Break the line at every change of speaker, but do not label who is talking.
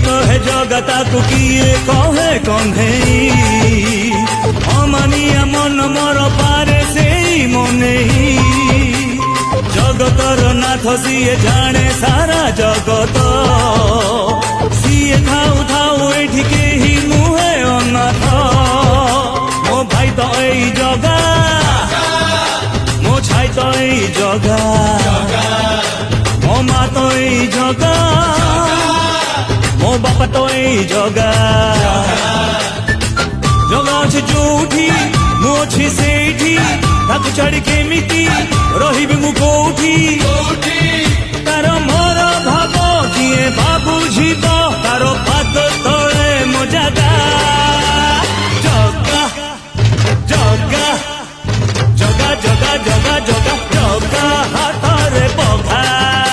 कहे जगता को किए कहे कन्हे अमानिया मन मोर पारे से मने जगतर नाथ सीए जाने सारा जगत सीए थाऊ थाऊ एठी केही नुहे अनाथ मो भाई तो एई जगा मो छाई तो एई जगा मो मा तो एई जगा मो बापा तो एई जगा जगा अच्छे जोठी मु अच्छी सेठी ताकू छाड़ी केमिति रहिबे मु कोठी